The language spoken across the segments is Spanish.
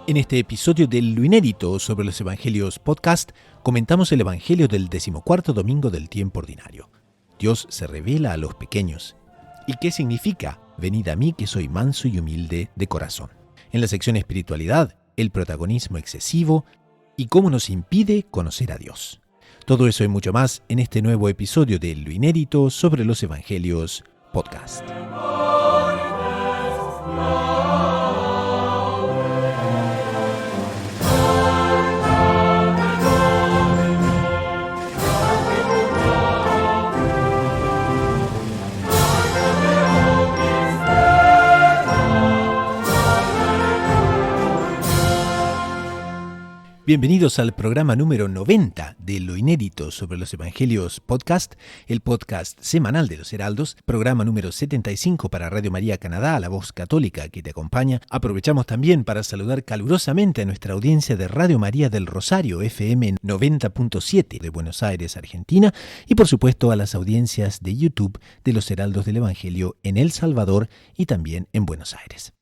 En este episodio del Lo Inédito sobre los Evangelios podcast, comentamos el Evangelio del 14º domingo del tiempo ordinario. Dios se revela a los pequeños. ¿Y qué significa? Venid a mí que soy manso y humilde de corazón. En la sección espiritualidad, el protagonismo excesivo y cómo nos impide conocer a Dios. Todo eso y mucho más en este nuevo episodio del Lo Inédito sobre los Evangelios podcast. Bienvenidos al programa número 90 de Lo Inédito sobre los Evangelios podcast, el podcast semanal de los Heraldos, programa número 75 para Radio María Canadá, la voz católica que te acompaña. Aprovechamos también para saludar calurosamente a nuestra audiencia de Radio María del Rosario, FM 90.7 de Buenos Aires, Argentina, y por supuesto a las audiencias de YouTube de los Heraldos del Evangelio en El Salvador y también en Buenos Aires.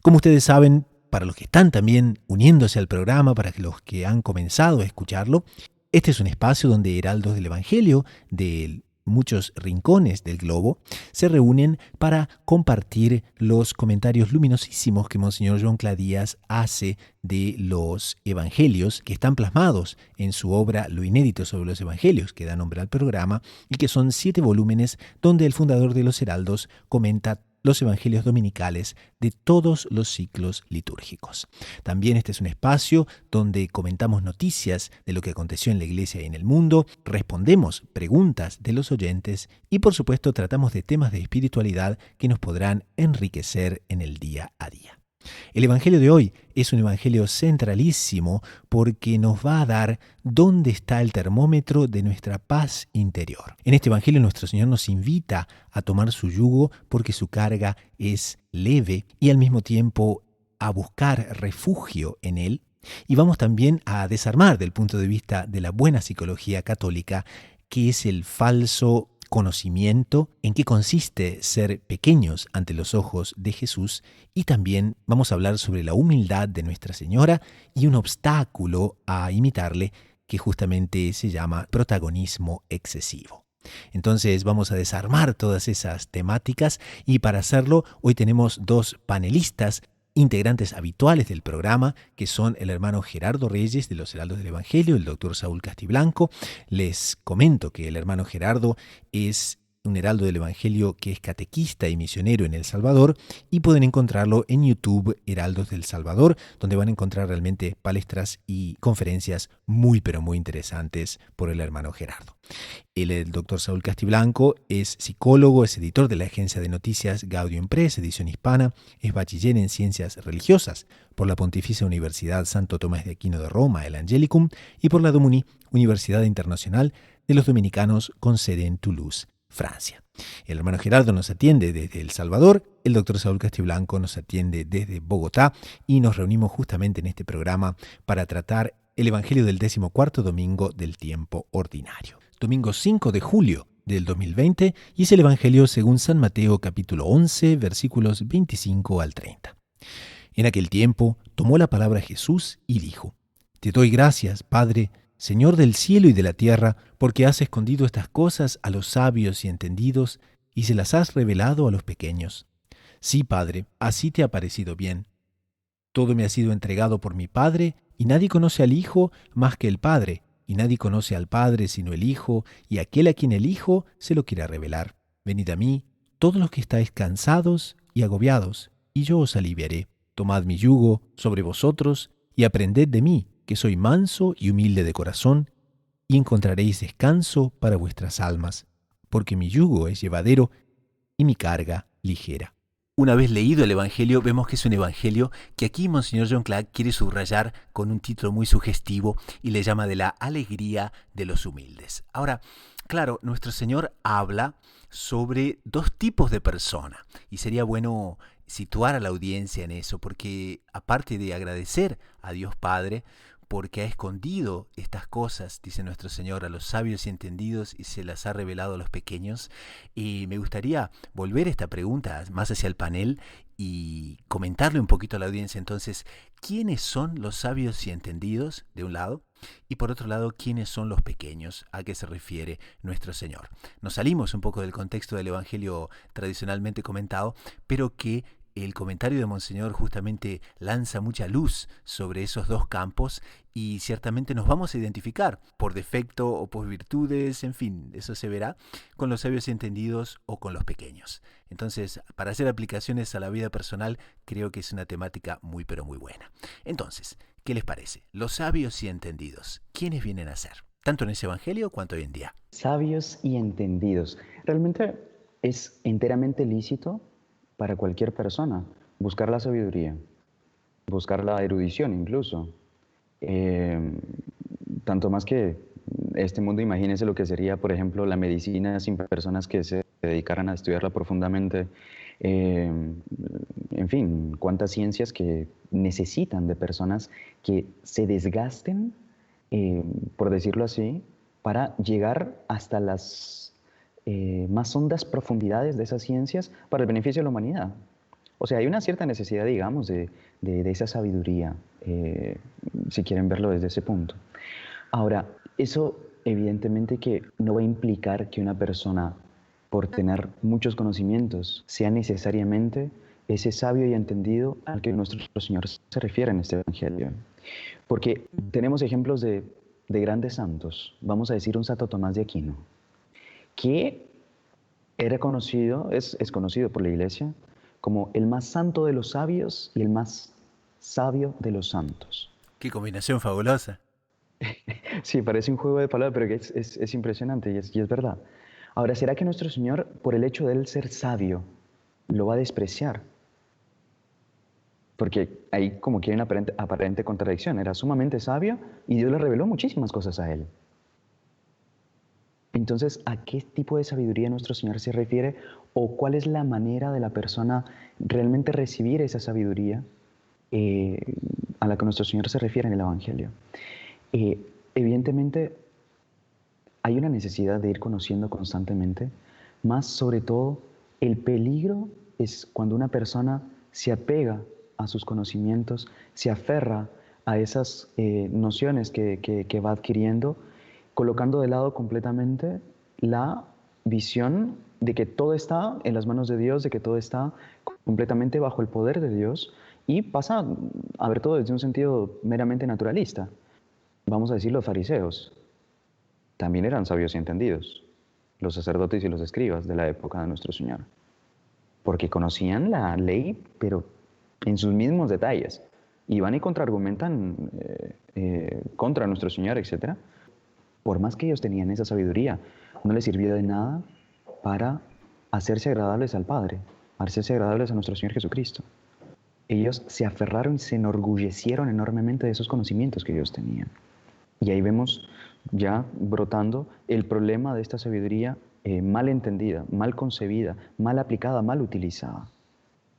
Como ustedes saben, para los que están también uniéndose al programa, para los que han comenzado a escucharlo, este es un espacio donde heraldos del Evangelio de muchos rincones del globo se reúnen para compartir los comentarios luminosísimos que Monseñor Joan Cladías hace de los Evangelios que están plasmados en su obra Lo Inédito sobre los Evangelios, que da nombre al programa, y que son 7 volúmenes donde el fundador de los Heraldos comenta los evangelios dominicales de todos los ciclos litúrgicos. También este es un espacio donde comentamos noticias de lo que aconteció en la iglesia y en el mundo, respondemos preguntas de los oyentes y por supuesto tratamos de temas de espiritualidad que nos podrán enriquecer en el día a día. El evangelio de hoy es un evangelio centralísimo porque nos va a dar dónde está el termómetro de nuestra paz interior. En este evangelio nuestro Señor nos invita a tomar su yugo porque su carga es leve y al mismo tiempo a buscar refugio en él. Y vamos también a desarmar del punto de vista de la buena psicología católica qué es el falso conocimiento, en qué consiste ser pequeños ante los ojos de Jesús, y también vamos a hablar sobre la humildad de Nuestra Señora y un obstáculo a imitarle que justamente se llama protagonismo excesivo. Entonces vamos a desarmar todas esas temáticas y para hacerlo hoy tenemos 2 panelistas integrantes habituales del programa, que son el hermano Gerardo Reyes de los Heraldos del Evangelio, el doctor Saúl Castiblanco. Les comento que el hermano Gerardo es un heraldo del Evangelio que es catequista y misionero en El Salvador y pueden encontrarlo en YouTube, Heraldos del Salvador, donde van a encontrar realmente palestras y conferencias muy pero muy interesantes por el hermano Gerardo. El doctor Saúl Castiblanco es psicólogo, es editor de la agencia de noticias Gaudium Press, edición hispana, es bachiller en ciencias religiosas por la Pontificia Universidad Santo Tomás de Aquino de Roma, el Angelicum, y por la DOMUNI, Universidad Internacional de los Dominicanos con sede en Toulouse, Francia. El hermano Gerardo nos atiende desde El Salvador, el doctor Saúl Castiblanco nos atiende desde Bogotá y nos reunimos justamente en este programa para tratar el Evangelio del 14º domingo del tiempo ordinario. Domingo 5 de julio del 2020 y es el Evangelio según San Mateo capítulo 11 versículos 25 al 30. En aquel tiempo tomó la palabra Jesús y dijo: Te doy gracias, Padre, Señor del cielo y de la tierra, porque has escondido estas cosas a los sabios y entendidos y se las has revelado a los pequeños. Sí, Padre, así te ha parecido bien. Todo me ha sido entregado por mi Padre, y nadie conoce al Hijo más que el Padre, y nadie conoce al Padre sino el Hijo, y aquel a quien el Hijo se lo quiera revelar. Venid a mí, todos los que estáis cansados y agobiados, y yo os aliviaré. Tomad mi yugo sobre vosotros, y aprended de mí, que soy manso y humilde de corazón, y encontraréis descanso para vuestras almas, porque mi yugo es llevadero y mi carga ligera. Una vez leído el Evangelio, vemos que es un Evangelio que aquí Monseñor Joan Clark quiere subrayar con un título muy sugestivo y le llama de la alegría de los humildes. Ahora, claro, nuestro Señor habla sobre 2 tipos de persona y sería bueno situar a la audiencia en eso, porque aparte de agradecer a Dios Padre, porque ha escondido estas cosas, dice nuestro Señor, a los sabios y entendidos y se las ha revelado a los pequeños. Y me gustaría volver esta pregunta más hacia el panel y comentarle un poquito a la audiencia entonces quiénes son los sabios y entendidos, de un lado, y por otro lado, quiénes son los pequeños, a qué se refiere nuestro Señor. Nos salimos un poco del contexto del Evangelio tradicionalmente comentado, pero que el comentario de Monseñor justamente lanza mucha luz sobre esos dos campos y ciertamente nos vamos a identificar por defecto o por virtudes, en fin, eso se verá, con los sabios y entendidos o con los pequeños. Entonces, para hacer aplicaciones a la vida personal, creo que es una temática muy pero muy buena. Entonces, ¿qué les parece? Los sabios y entendidos, ¿quiénes vienen a ser? Tanto en ese evangelio cuanto hoy en día. Sabios y entendidos. Realmente es enteramente lícito para cualquier persona buscar la sabiduría, buscar la erudición incluso. Tanto más que este mundo, imagínense lo que sería, por ejemplo, la medicina sin personas que se dedicaran a estudiarla profundamente. En fin, cuántas ciencias que necesitan de personas que se desgasten, por decirlo así, para llegar hasta las más hondas profundidades de esas ciencias para el beneficio de la humanidad. O sea, hay una cierta necesidad, digamos, de esa sabiduría, si quieren verlo desde ese punto. Ahora, eso evidentemente que no va a implicar que una persona, por tener muchos conocimientos, sea necesariamente ese sabio y entendido al que nuestro Señor se refiere en este Evangelio. Porque tenemos ejemplos de grandes santos. Vamos a decir un Santo Tomás de Aquino, que era conocido, es conocido por la Iglesia como el más santo de los sabios y el más sabio de los santos. Qué combinación fabulosa. Sí, parece un juego de palabras, pero que es impresionante y es verdad. Ahora, ¿será que nuestro Señor, por el hecho de él ser sabio, lo va a despreciar? Porque hay como que hay una aparente contradicción. Era sumamente sabio y Dios le reveló muchísimas cosas a él. Entonces, ¿a qué tipo de sabiduría nuestro Señor se refiere? ¿O cuál es la manera de la persona realmente recibir esa sabiduría a la que nuestro Señor se refiere en el Evangelio? Evidentemente, hay una necesidad de ir conociendo constantemente, más sobre todo el peligro es cuando una persona se apega a sus conocimientos, se aferra a esas nociones que va adquiriendo, colocando de lado completamente la visión de que todo está en las manos de Dios, de que todo está completamente bajo el poder de Dios, y pasa a ver todo desde un sentido meramente naturalista. Vamos a decir, los fariseos también eran sabios y entendidos, los sacerdotes y los escribas de la época de nuestro Señor, porque conocían la ley, pero en sus mismos detalles, y van y contraargumentan contra nuestro Señor, etc. Por más que ellos tenían esa sabiduría, no les sirvió de nada para hacerse agradables al Padre, hacerse agradables a nuestro Señor Jesucristo. Ellos se aferraron, se enorgullecieron enormemente de esos conocimientos que ellos tenían. Y ahí vemos ya brotando el problema de esta sabiduría mal entendida, mal concebida, mal aplicada, mal utilizada.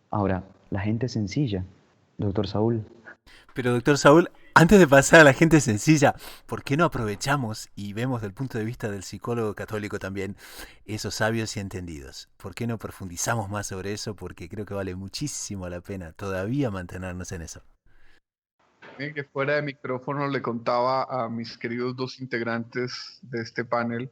Ahora, la gente sencilla, doctor Saúl. Pero doctor Saúl, antes de pasar a la gente sencilla, ¿por qué no aprovechamos y vemos desde el punto de vista del psicólogo católico también esos sabios y entendidos? ¿Por qué no profundizamos más sobre eso? Porque creo que vale muchísimo la pena todavía mantenernos en eso. Que fuera de micrófono le contaba a mis queridos dos integrantes de este panel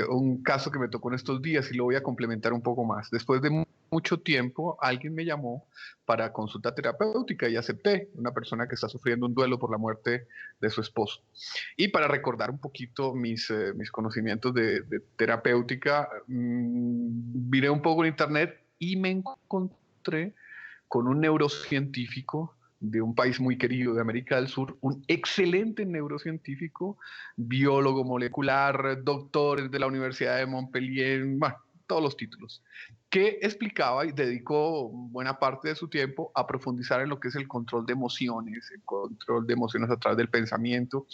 un caso que me tocó en estos días y lo voy a complementar un poco más. Después de mucho tiempo, alguien me llamó para consulta terapéutica y acepté, una persona que está sufriendo un duelo por la muerte de su esposo. Y para recordar un poquito mis conocimientos de terapéutica, miré un poco en internet y me encontré con un neurocientífico de un país muy querido de América del Sur, un excelente neurocientífico, biólogo molecular, doctor de la Universidad de Montpellier, bueno, todos los títulos, que explicaba y dedicó buena parte de su tiempo a profundizar en lo que es el control de emociones, el control de emociones a través del pensamiento.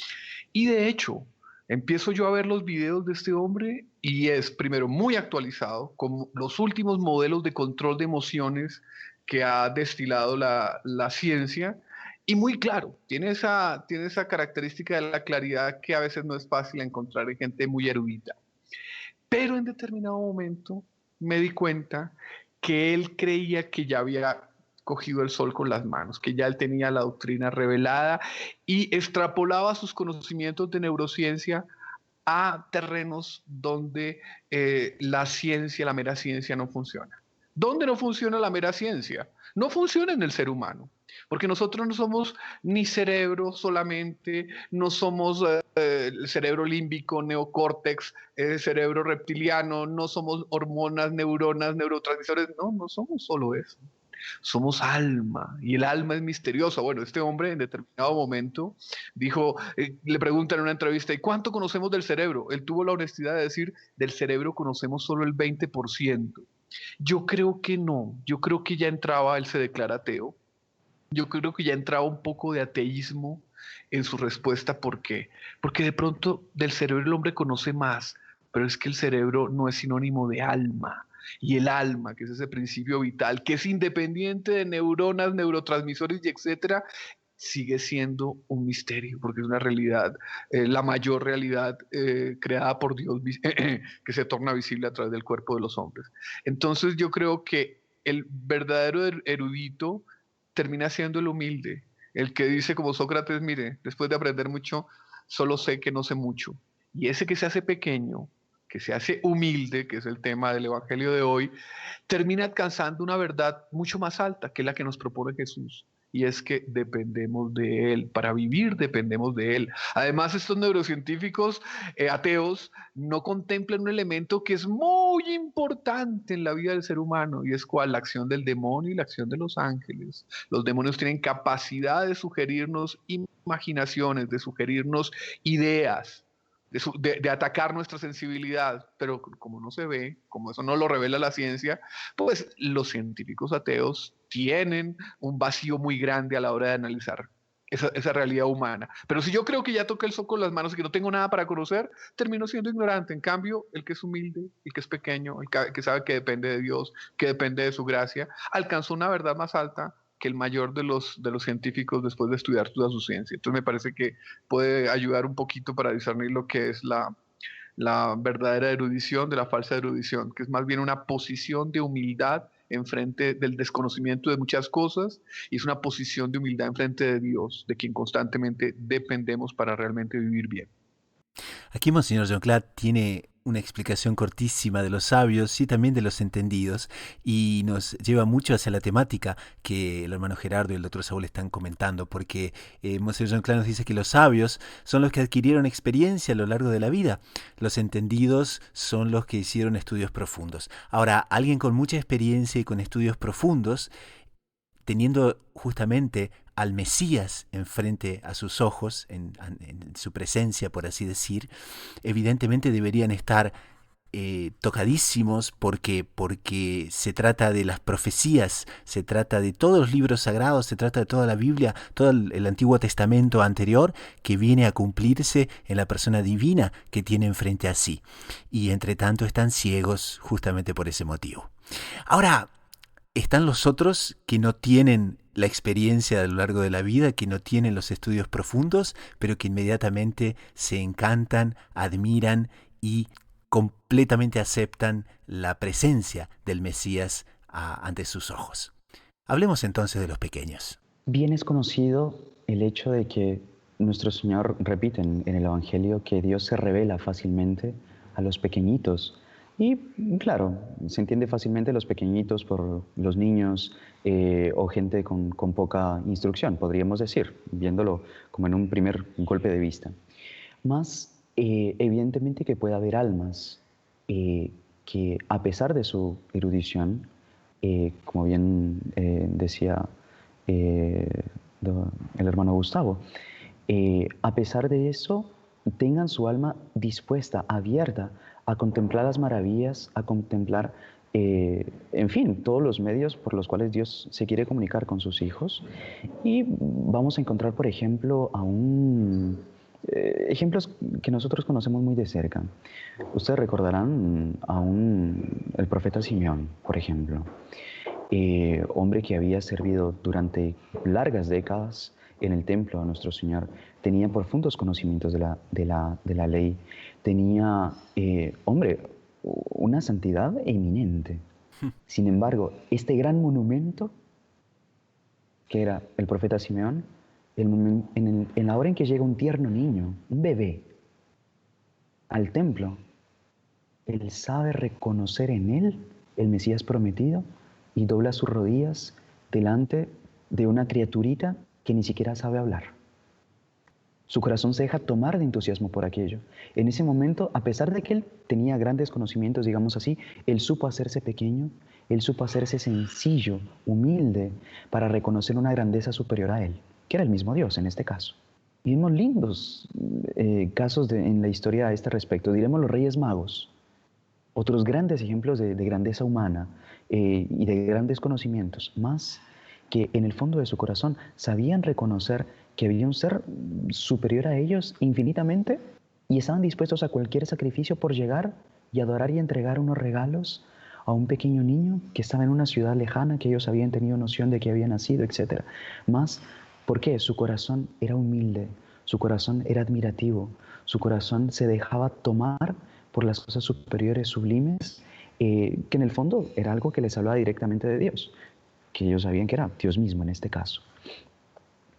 Y de hecho, empiezo yo a ver los videos de este hombre y es primero muy actualizado con los últimos modelos de control de emociones que ha destilado la ciencia y muy claro, tiene esa característica de la claridad que a veces no es fácil encontrar en gente muy erudita. Pero en determinado momento me di cuenta que él creía que ya había cogido el sol con las manos, que ya él tenía la doctrina revelada y extrapolaba sus conocimientos de neurociencia a terrenos donde la ciencia, la mera ciencia no funciona. ¿Dónde no funciona la mera ciencia? No funciona en el ser humano, porque nosotros no somos ni cerebro solamente, no somos el cerebro límbico, neocórtex, cerebro reptiliano, no somos hormonas, neuronas, neurotransmisores, no somos solo eso. Somos alma y el alma es misteriosa. Bueno, este hombre en determinado momento dijo, le preguntan en una entrevista, ¿y cuánto conocemos del cerebro? Él tuvo la honestidad de decir, del cerebro conocemos solo el 20%. Yo creo que no, yo creo que ya entraba, él se declara ateo, yo creo que ya entraba un poco de ateísmo en su respuesta. ¿Por qué? Porque de pronto del cerebro el hombre conoce más, pero es que el cerebro no es sinónimo de alma. Y el alma, que es ese principio vital, que es independiente de neuronas, neurotransmisores y etcétera, sigue siendo un misterio, porque es una realidad, la mayor realidad creada por Dios, que se torna visible a través del cuerpo de los hombres. Entonces yo creo que el verdadero erudito termina siendo el humilde, el que dice como Sócrates, mire, después de aprender mucho, solo sé que no sé mucho. Y ese que se hace pequeño, que se hace humilde, que es el tema del Evangelio de hoy, termina alcanzando una verdad mucho más alta, que es la que nos propone Jesús. Y es que dependemos de Él, para vivir dependemos de Él. Además, estos neurocientíficos ateos no contemplan un elemento que es muy importante en la vida del ser humano, y es cuál, la acción del demonio y la acción de los ángeles. Los demonios tienen capacidad de sugerirnos imaginaciones, de sugerirnos ideas, de atacar nuestra sensibilidad, pero como no se ve, como eso no lo revela la ciencia, pues los científicos ateos tienen un vacío muy grande a la hora de analizar esa realidad humana. Pero si yo creo que ya toqué el sol con las manos y que no tengo nada para conocer, termino siendo ignorante. En cambio, el que es humilde, el que es pequeño, el que sabe que depende de Dios, que depende de su gracia, alcanzó una verdad más alta que el mayor de los científicos después de estudiar toda su ciencia. Entonces me parece que puede ayudar un poquito para discernir lo que es la verdadera erudición de la falsa erudición, que es más bien una posición de humildad en frente del desconocimiento de muchas cosas, y es una posición de humildad en frente de Dios, de quien constantemente dependemos para realmente vivir bien. Aquí Monseñor John Clatt tiene una explicación cortísima de los sabios y también de los entendidos, y nos lleva mucho hacia la temática que el hermano Gerardo y el doctor Saúl están comentando, porque Monseñor John Clatt nos dice que los sabios son los que adquirieron experiencia a lo largo de la vida, los entendidos son los que hicieron estudios profundos. Ahora, alguien con mucha experiencia y con estudios profundos, teniendo justamente al Mesías enfrente a sus ojos, en su presencia, por así decir, evidentemente deberían estar tocadísimos porque se trata de las profecías, se trata de todos los libros sagrados, se trata de toda la Biblia, todo el Antiguo Testamento anterior que viene a cumplirse en la persona divina que tienen frente a sí. Y entre tanto están ciegos justamente por ese motivo. Ahora, están los otros que no tienen la experiencia a lo largo de la vida, que no tienen los estudios profundos, pero que inmediatamente se encantan, admiran y completamente aceptan la presencia del Mesías ante sus ojos. Hablemos entonces de los pequeños. Bien es conocido el hecho de que nuestro Señor repite en el Evangelio que Dios se revela fácilmente a los pequeñitos. Y claro, se entiende fácilmente los pequeñitos por los niños o gente con poca instrucción, podríamos decir, viéndolo como en un primer golpe de vista. Más evidentemente que puede haber almas que a pesar de su erudición, como bien decía el hermano Gustavo, a pesar de eso, tengan su alma dispuesta, abierta a contemplar las maravillas, a contemplar, en fin, todos los medios por los cuales Dios se quiere comunicar con sus hijos. Y vamos a encontrar, por ejemplo, ejemplos que nosotros conocemos muy de cerca. Ustedes recordarán el profeta Simeón, por ejemplo, hombre que había servido durante largas décadas en el templo a nuestro Señor, tenía profundos conocimientos de la ley, tenía, una santidad eminente. Sin embargo, este gran monumento, que era el profeta Simeón, en la hora en que llega un tierno niño, un bebé, al templo, él sabe reconocer en él el Mesías prometido y dobla sus rodillas delante de una criaturita que ni siquiera sabe hablar. Su corazón se deja tomar de entusiasmo por aquello. En ese momento, a pesar de que él tenía grandes conocimientos, digamos así, él supo hacerse pequeño, él supo hacerse sencillo, humilde, para reconocer una grandeza superior a él, que era el mismo Dios en este caso. Y vimos lindos casos en la historia a este respecto. Diremos los Reyes Magos, otros grandes ejemplos de grandeza humana y de grandes conocimientos, más que en el fondo de su corazón sabían reconocer que había un ser superior a ellos infinitamente y estaban dispuestos a cualquier sacrificio por llegar y adorar y entregar unos regalos a un pequeño niño que estaba en una ciudad lejana, que ellos habían tenido noción de que había nacido, etc. Más, ¿por qué? Su corazón era humilde, su corazón era admirativo, su corazón se dejaba tomar por las cosas superiores, sublimes, que en el fondo era algo que les hablaba directamente de Dios, que ellos sabían que era Dios mismo en este caso.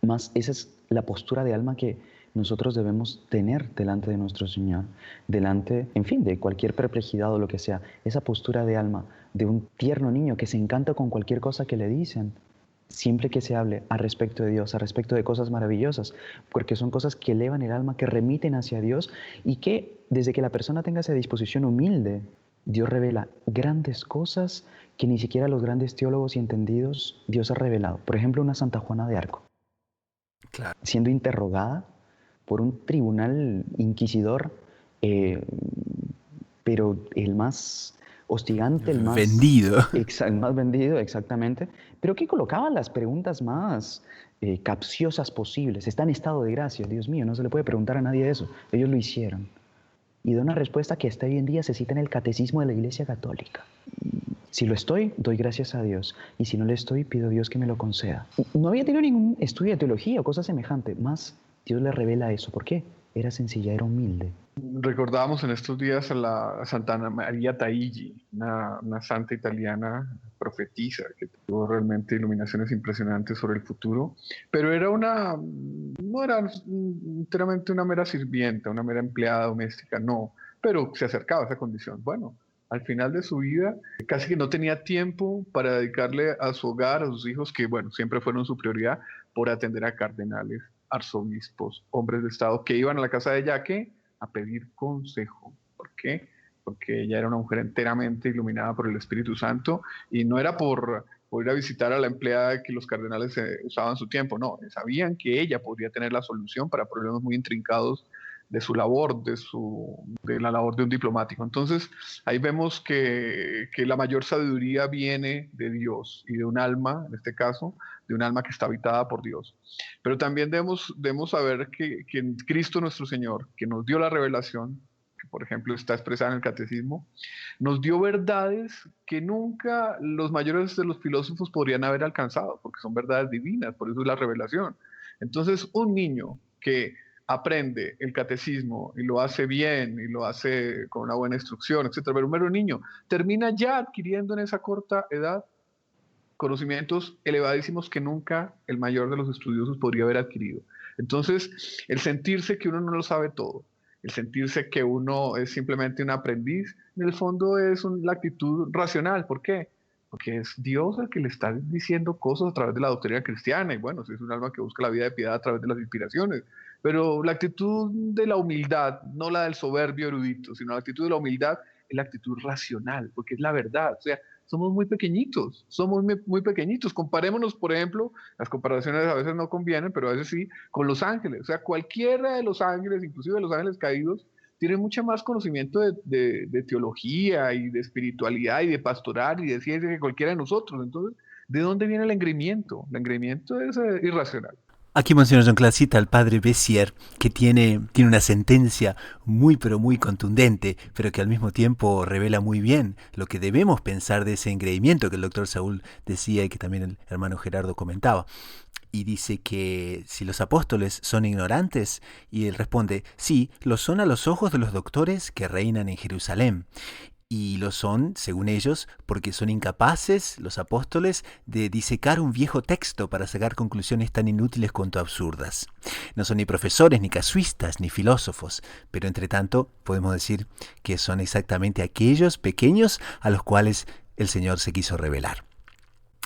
Más, esa es la postura de alma que nosotros debemos tener delante de nuestro Señor, delante, en fin, de cualquier perplejidad o lo que sea. Esa postura de alma de un tierno niño que se encanta con cualquier cosa que le dicen, siempre que se hable al respecto de Dios, al respecto de cosas maravillosas, porque son cosas que elevan el alma, que remiten hacia Dios y que desde que la persona tenga esa disposición humilde, Dios revela grandes cosas que ni siquiera los grandes teólogos y entendidos Dios ha revelado. Por ejemplo, una Santa Juana de Arco, Claro. siendo interrogada por un tribunal inquisidor, pero el más hostigante, el más vendido. El más vendido, exactamente, pero que colocaba las preguntas más capciosas posibles. Está en estado de gracia, Dios mío, no se le puede preguntar a nadie eso. Ellos lo hicieron. Y da una respuesta que hasta hoy en día se cita en el Catecismo de la Iglesia Católica. Si lo estoy, doy gracias a Dios. Y si no lo estoy, pido a Dios que me lo conceda. No había tenido ningún estudio de teología o cosa semejante, más Dios le revela eso. ¿Por qué? Era sencilla, era humilde. Recordábamos en estos días a la Santa María Taigi, una santa italiana profetisa que tuvo realmente iluminaciones impresionantes sobre el futuro, pero no era enteramente una mera sirvienta, una mera empleada doméstica, no, pero se acercaba a esa condición. Bueno, al final de su vida casi que no tenía tiempo para dedicarle a su hogar, a sus hijos, que bueno, siempre fueron su prioridad, por atender a cardenales, arzobispos, hombres de Estado que iban a la casa de ella a pedir consejo. ¿Por qué? Porque ella era una mujer enteramente iluminada por el Espíritu Santo y no era por ir a visitar a la empleada que los cardenales usaban su tiempo, no, sabían que ella podría tener la solución para problemas muy intrincados de su labor, de la labor de un diplomático. Entonces, ahí vemos que la mayor sabiduría viene de Dios y de un alma, en este caso, de un alma que está habitada por Dios. Pero también debemos saber que Cristo nuestro Señor, que nos dio la revelación, que por ejemplo está expresada en el Catecismo, nos dio verdades que nunca los mayores de los filósofos podrían haber alcanzado, porque son verdades divinas, por eso es la revelación. Entonces, un niño que aprende el catecismo y lo hace bien y lo hace con una buena instrucción, etcétera, pero un mero niño termina ya adquiriendo en esa corta edad conocimientos elevadísimos que nunca el mayor de los estudiosos podría haber adquirido. Entonces, el sentirse que uno no lo sabe todo, el sentirse que uno es simplemente un aprendiz, en el fondo es la actitud racional. ¿Por qué? Porque es Dios el que le está diciendo cosas a través de la doctrina cristiana, y bueno, si es un alma que busca la vida de piedad a través de las inspiraciones, pero la actitud de la humildad, no la del soberbio erudito, sino la actitud de la humildad es la actitud racional, porque es la verdad. O sea, somos muy pequeñitos, muy pequeñitos. Comparémonos, por ejemplo, las comparaciones a veces no convienen, pero a veces sí, con los ángeles. O sea, cualquiera de los ángeles, inclusive de los ángeles caídos, tiene mucho más conocimiento de teología y de espiritualidad y de pastoral y de ciencia que cualquiera de nosotros. Entonces, ¿de dónde viene el engreimiento? El engreimiento es irracional. Aquí menciona John Class, cita al padre Bessier, que tiene una sentencia muy pero muy contundente, pero que al mismo tiempo revela muy bien lo que debemos pensar de ese engreimiento que el doctor Saúl decía y que también el hermano Gerardo comentaba. Y dice que si los apóstoles son ignorantes, y él responde, sí, lo son a los ojos de los doctores que reinan en Jerusalén. Y lo son, según ellos, porque son incapaces, los apóstoles, de disecar un viejo texto para sacar conclusiones tan inútiles cuanto absurdas. No son ni profesores, ni casuistas, ni filósofos, pero entre tanto podemos decir que son exactamente aquellos pequeños a los cuales el Señor se quiso revelar.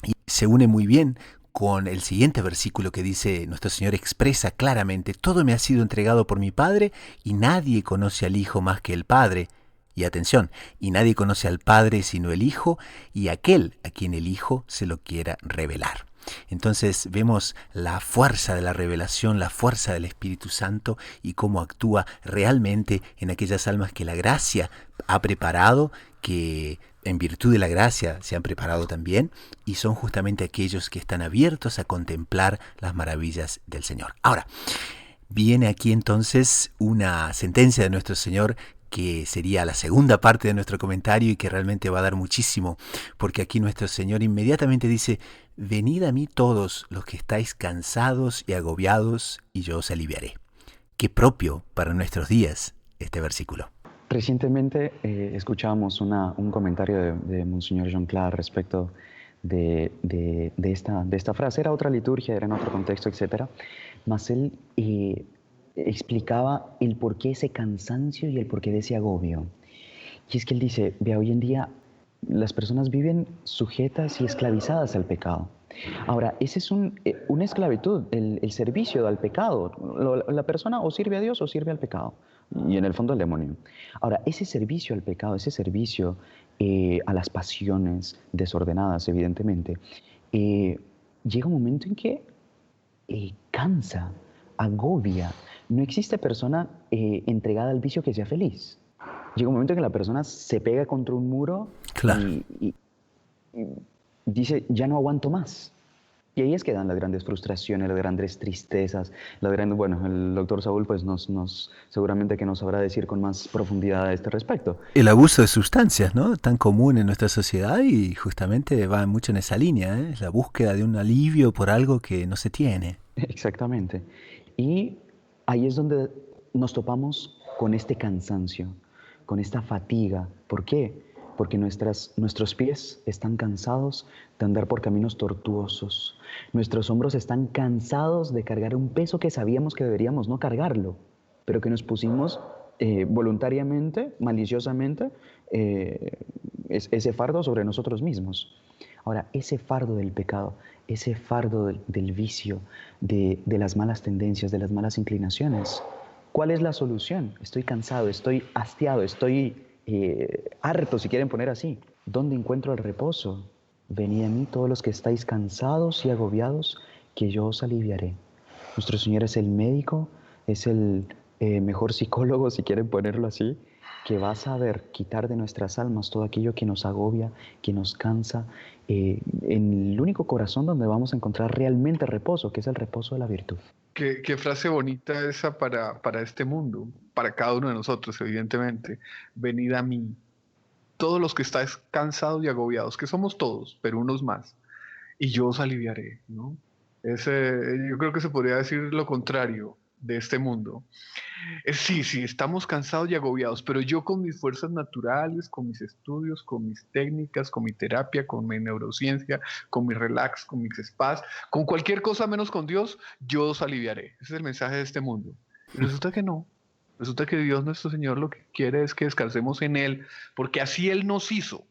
Y se une muy bien con el siguiente versículo que dice, nuestro Señor expresa claramente, todo me ha sido entregado por mi Padre y nadie conoce al Hijo más que el Padre. Y atención, y nadie conoce al Padre sino el Hijo y aquel a quien el Hijo se lo quiera revelar. Entonces vemos la fuerza de la revelación, la fuerza del Espíritu Santo y cómo actúa realmente en aquellas almas que la gracia ha preparado, que en virtud de la gracia se han preparado también, y son justamente aquellos que están abiertos a contemplar las maravillas del Señor. Ahora, viene aquí entonces una sentencia de nuestro Señor que sería la segunda parte de nuestro comentario y que realmente va a dar muchísimo, porque aquí nuestro Señor inmediatamente dice, venid a mí todos los que estáis cansados y agobiados, y yo os aliviaré. Qué propio para nuestros días este versículo. Recientemente escuchábamos un comentario de Monseñor John Clark respecto de esta frase. Era otra liturgia, era en otro contexto, etc. Mas él explicaba el porqué de ese cansancio y el porqué de ese agobio. Y es que él dice, vea, hoy en día las personas viven sujetas y esclavizadas al pecado. Ahora, ese es una esclavitud, el servicio al pecado. La persona o sirve a Dios o sirve al pecado. Y en el fondo al demonio. Ahora, ese servicio al pecado, ese servicio a las pasiones desordenadas, evidentemente, llega un momento en que cansa, agobia. No existe persona entregada al vicio que sea feliz. Llega un momento en que la persona se pega contra un muro y dice, ya no aguanto más. Y ahí es que dan las grandes frustraciones, las grandes tristezas, bueno, el doctor Saúl pues seguramente que nos sabrá decir con más profundidad a este respecto. El abuso de sustancias, ¿no? Tan común en nuestra sociedad y justamente va mucho en esa línea, ¿eh? La búsqueda de un alivio por algo que no se tiene. Exactamente. Y ahí es donde nos topamos con este cansancio, con esta fatiga. ¿Por qué? Porque nuestros pies están cansados de andar por caminos tortuosos. Nuestros hombros están cansados de cargar un peso que sabíamos que deberíamos no cargarlo, pero que nos pusimos voluntariamente, maliciosamente, ese fardo sobre nosotros mismos. Ahora, ese fardo del pecado, ese fardo del vicio, de las malas tendencias, de las malas inclinaciones, ¿cuál es la solución? Estoy cansado, estoy hastiado, estoy harto, si quieren poner así. ¿Dónde encuentro el reposo? Venid a mí todos los que estáis cansados y agobiados, que yo os aliviaré. Nuestro Señor es el médico, es el mejor psicólogo, si quieren ponerlo así, que va a saber quitar de nuestras almas todo aquello que nos agobia, que nos cansa, en el único corazón donde vamos a encontrar realmente reposo, que es el reposo de la virtud. Qué frase bonita esa para este mundo, para cada uno de nosotros, evidentemente. Venid a mí, todos los que estáis cansados y agobiados, que somos todos, pero unos más, y yo os aliviaré, ¿no? Yo creo que se podría decir lo contrario de este mundo. Sí, estamos cansados y agobiados, pero yo con mis fuerzas naturales, con mis estudios, con mis técnicas, con mi terapia, con mi neurociencia, con mi relax, con mis spas, con cualquier cosa menos con Dios, yo os aliviaré. Ese es el mensaje de este mundo. Y resulta que no. Resulta que Dios nuestro Señor lo que quiere es que descansemos en Él, porque así Él nos hizo.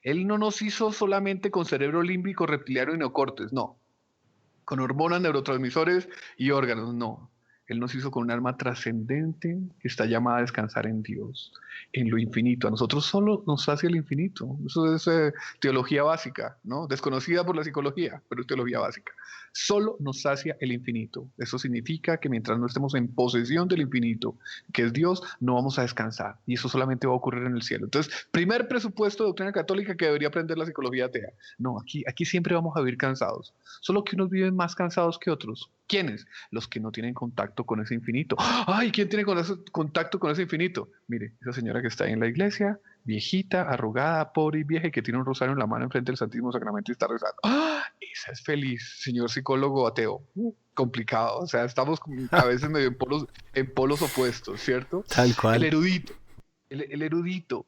Él no nos hizo solamente con cerebro límbico, reptiliano y neocortes, no. Con hormonas, neurotransmisores y órganos, no. Él nos hizo con un alma trascendente que está llamada a descansar en Dios, en lo infinito. A nosotros solo nos sacia el infinito. Eso es teología básica, ¿no? Desconocida por la psicología, pero es teología básica. Solo nos sacia el infinito. Eso significa que mientras no estemos en posesión del infinito, que es Dios, no vamos a descansar. Y eso solamente va a ocurrir en el cielo. Entonces, primer presupuesto de doctrina católica que debería aprender la psicología atea. No, aquí siempre vamos a vivir cansados. Solo que unos viven más cansados que otros. ¿Quiénes? Los que no tienen contacto con ese infinito. ¡Ay! ¿Quién tiene contacto con ese infinito? Mire, esa señora que está ahí en la iglesia, viejita, arrugada, pobre y vieja, y que tiene un rosario en la mano enfrente del Santísimo Sacramento y está rezando. ¡Ah! Esa es feliz, señor psicólogo ateo. Complicado. O sea, estamos a veces medio en polos opuestos, ¿cierto? Tal cual. El erudito. El erudito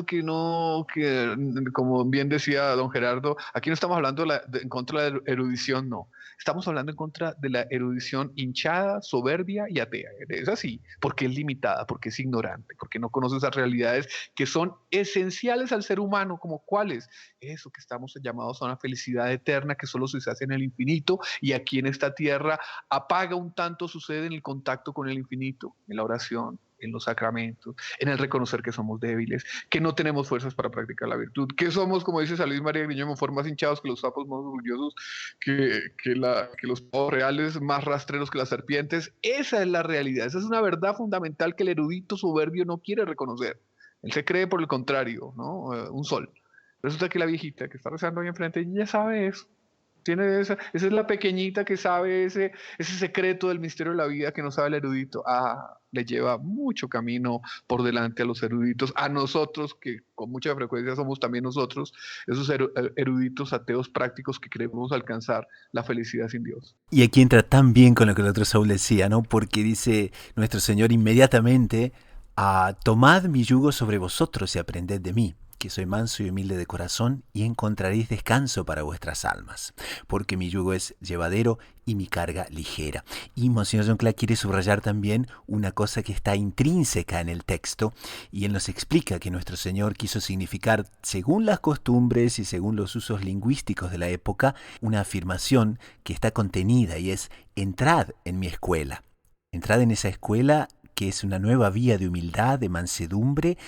que no, que como bien decía don Gerardo, aquí no estamos hablando en contra de la erudición, no. Estamos hablando en contra de la erudición hinchada, soberbia y atea. Es así, porque es limitada, porque es ignorante, porque no conoce esas realidades que son esenciales al ser humano, como cuáles. Eso que estamos llamados a una felicidad eterna que solo se hace en el infinito y aquí en esta tierra apaga un tanto, sucede en el contacto con el infinito, en la oración, en los sacramentos, en el reconocer que somos débiles, que no tenemos fuerzas para practicar la virtud, que somos, como dice San Luis María Griñón, mejor más hinchados que los sapos, más orgullosos que los pavos reales, más rastreros que las serpientes. Esa es la realidad, esa es una verdad fundamental que el erudito soberbio no quiere reconocer. Él se cree, por el contrario, ¿no? Un sol. Resulta que la viejita que está rezando ahí enfrente ya sabe eso. Tiene esa es la pequeñita que sabe ese secreto del misterio de la vida que no sabe el erudito. Le lleva mucho camino por delante a los eruditos, a nosotros, que con mucha frecuencia somos también nosotros, esos eruditos ateos prácticos que queremos alcanzar la felicidad sin Dios. Y aquí entra tan bien con lo que el otro Saúl decía, ¿no? Porque dice nuestro Señor inmediatamente, tomad mi yugo sobre vosotros y aprended de mí, que soy manso y humilde de corazón, y encontraréis descanso para vuestras almas, porque mi yugo es llevadero y mi carga ligera. Y Monseñor John Clark quiere subrayar también una cosa que está intrínseca en el texto, y él nos explica que nuestro Señor quiso significar, según las costumbres y según los usos lingüísticos de la época, una afirmación que está contenida y es: entrad en mi escuela. Entrad en esa escuela que es una nueva vía de humildad, de mansedumbre,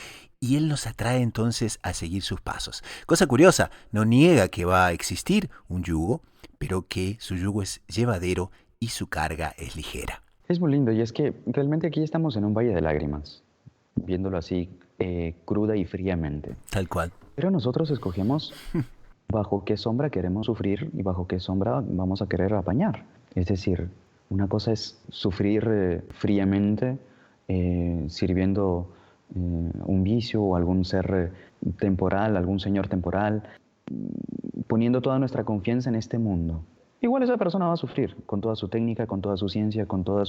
y Él nos atrae entonces a seguir sus pasos. Cosa curiosa, no niega que va a existir un yugo, pero que su yugo es llevadero y su carga es ligera. Es muy lindo, y es que realmente aquí estamos en un valle de lágrimas, viéndolo así, cruda y fríamente. Tal cual. Pero nosotros escogemos bajo qué sombra queremos sufrir y bajo qué sombra vamos a querer apañar. Es decir, una cosa es sufrir fríamente, sirviendo un vicio o algún ser temporal, algún señor temporal, poniendo toda nuestra confianza en este mundo. Igual esa persona va a sufrir con toda su técnica, con toda su ciencia, con todo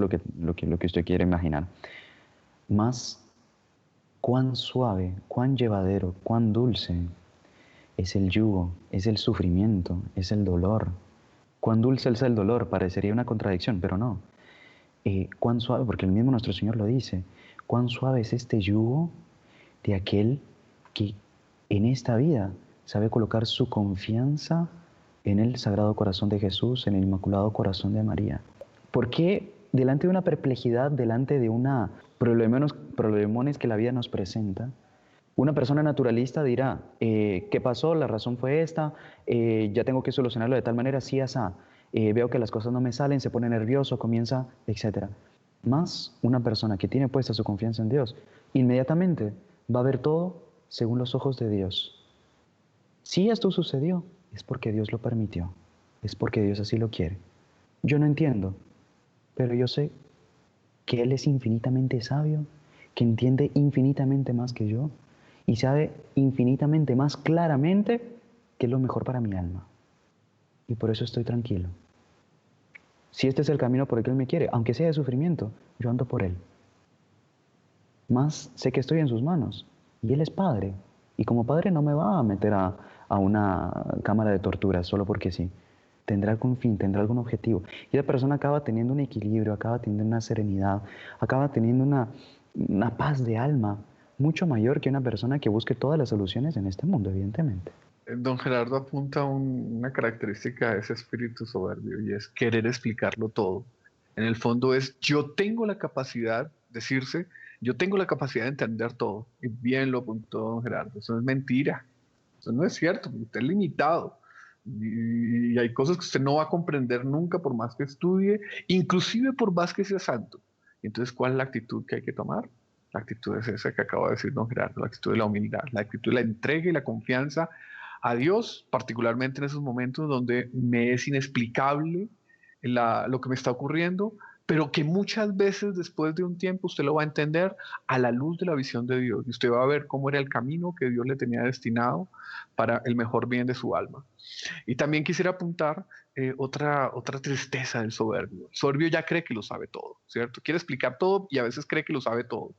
lo que usted quiere imaginar. Más cuán suave, cuán llevadero, cuán dulce es el yugo, es el sufrimiento, es el dolor. Cuán dulce es el dolor, parecería una contradicción, pero no. Cuán suave, porque el mismo nuestro Señor lo dice, cuán suave es este yugo de aquel que en esta vida sabe colocar su confianza en el Sagrado Corazón de Jesús, en el Inmaculado Corazón de María. ¿Por qué delante de una perplejidad, delante de una problemones que la vida nos presenta, una persona naturalista dirá, ¿qué pasó? La razón fue esta, ya tengo que solucionarlo de tal manera, sí, asá. Veo que las cosas no me salen, se pone nervioso, comienza, etc. Más una persona que tiene puesta su confianza en Dios, inmediatamente va a ver todo según los ojos de Dios. Si esto sucedió, es porque Dios lo permitió, es porque Dios así lo quiere. Yo no entiendo, pero yo sé que Él es infinitamente sabio, que entiende infinitamente más que yo y sabe infinitamente más claramente qué es lo mejor para mi alma. Y por eso estoy tranquilo. Si este es el camino por el que Él me quiere, aunque sea de sufrimiento, yo ando por Él. Más sé que estoy en sus manos y Él es Padre. Y como Padre no me va a meter a una cámara de tortura solo porque sí. Tendrá algún fin, tendrá algún objetivo. Y esa persona acaba teniendo un equilibrio, acaba teniendo una serenidad, acaba teniendo una paz de alma mucho mayor que una persona que busque todas las soluciones en este mundo, evidentemente. Don Gerardo apunta una característica de ese espíritu soberbio y es querer explicarlo todo. En el fondo es, yo tengo la capacidad, decirse, yo tengo la capacidad de entender todo. Y bien lo apuntó don Gerardo, eso es mentira, eso no es cierto, usted es limitado. Y hay cosas que usted no va a comprender nunca por más que estudie, inclusive por más que sea santo. Entonces, ¿cuál es la actitud que hay que tomar? La actitud es esa que acaba de decir don Gerardo, la actitud de la humildad, la actitud de la entrega y la confianza a Dios, particularmente en esos momentos donde me es inexplicable lo que me está ocurriendo, pero que muchas veces después de un tiempo usted lo va a entender a la luz de la visión de Dios y usted va a ver cómo era el camino que Dios le tenía destinado para el mejor bien de su alma. Y también quisiera apuntar otra tristeza del soberbio. El soberbio ya cree que lo sabe todo, ¿cierto? Quiere explicar todo y a veces cree que lo sabe todo.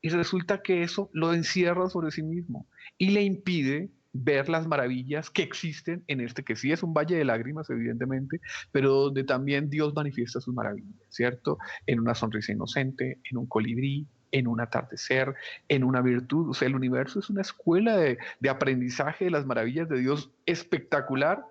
Y resulta que eso lo encierra sobre sí mismo y le impide ver las maravillas que existen en este, que sí es un valle de lágrimas, evidentemente, pero donde también Dios manifiesta sus maravillas, ¿cierto? En una sonrisa inocente, en un colibrí, en un atardecer, en una virtud. O sea, el universo es una escuela de aprendizaje de las maravillas de Dios espectacular,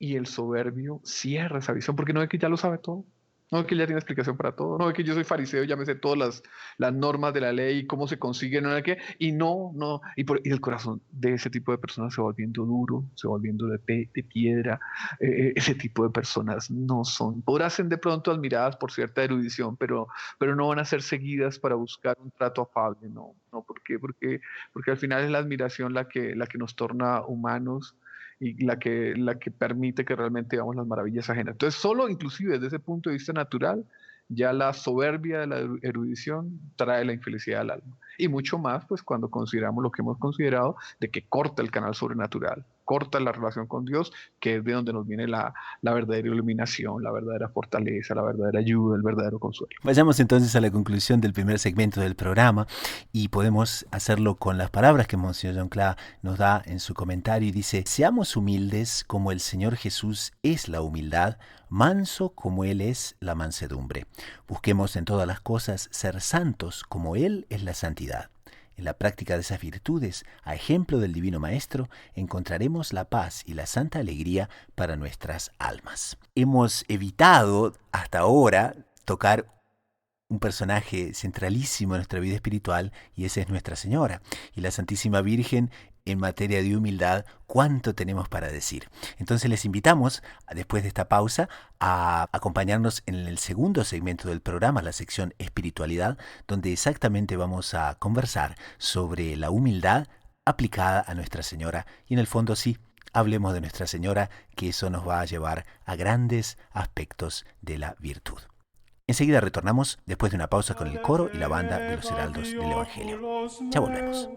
y el soberbio cierra esa visión porque no ve que ya lo sabe todo. No ve que ya tiene explicación para todo. No ve que yo soy fariseo, ya me sé todas las normas de la ley, cómo se consigue, no sé qué. Y no. Y el corazón de ese tipo de personas se va volviendo duro, se va volviendo de piedra. Ese tipo de personas no son. Podrán ser de pronto admiradas por cierta erudición, pero no van a ser seguidas para buscar un trato afable. No. ¿Por qué? Porque al final es la admiración la que nos torna humanos y la que permite que realmente veamos las maravillas ajenas. Entonces, solo inclusive desde ese punto de vista natural, ya la soberbia de la erudición trae la infelicidad al alma. Y mucho más, pues, cuando consideramos lo que hemos considerado, de que corta el canal sobrenatural, corta la relación con Dios, que es de donde nos viene la verdadera iluminación, la verdadera fortaleza, la verdadera ayuda, el verdadero consuelo. Vayamos entonces a la conclusión del primer segmento del programa y podemos hacerlo con las palabras que Monseñor John Cla nos da en su comentario y dice: seamos humildes como el Señor Jesús es la humildad, manso como Él es la mansedumbre. Busquemos en todas las cosas ser santos como Él es la santidad. En la práctica de esas virtudes, a ejemplo del Divino Maestro, encontraremos la paz y la santa alegría para nuestras almas. Hemos evitado hasta ahora tocar un personaje centralísimo en nuestra vida espiritual, y esa es Nuestra Señora. Y la Santísima Virgen, en materia de humildad, ¿cuánto tenemos para decir? Entonces les invitamos, después de esta pausa, a acompañarnos en el segundo segmento del programa, la sección Espiritualidad, donde exactamente vamos a conversar sobre la humildad aplicada a Nuestra Señora. Y en el fondo sí, hablemos de Nuestra Señora, que eso nos va a llevar a grandes aspectos de la virtud. Enseguida retornamos después de una pausa con el coro y la banda de los Heraldos del Evangelio. Ya volvemos.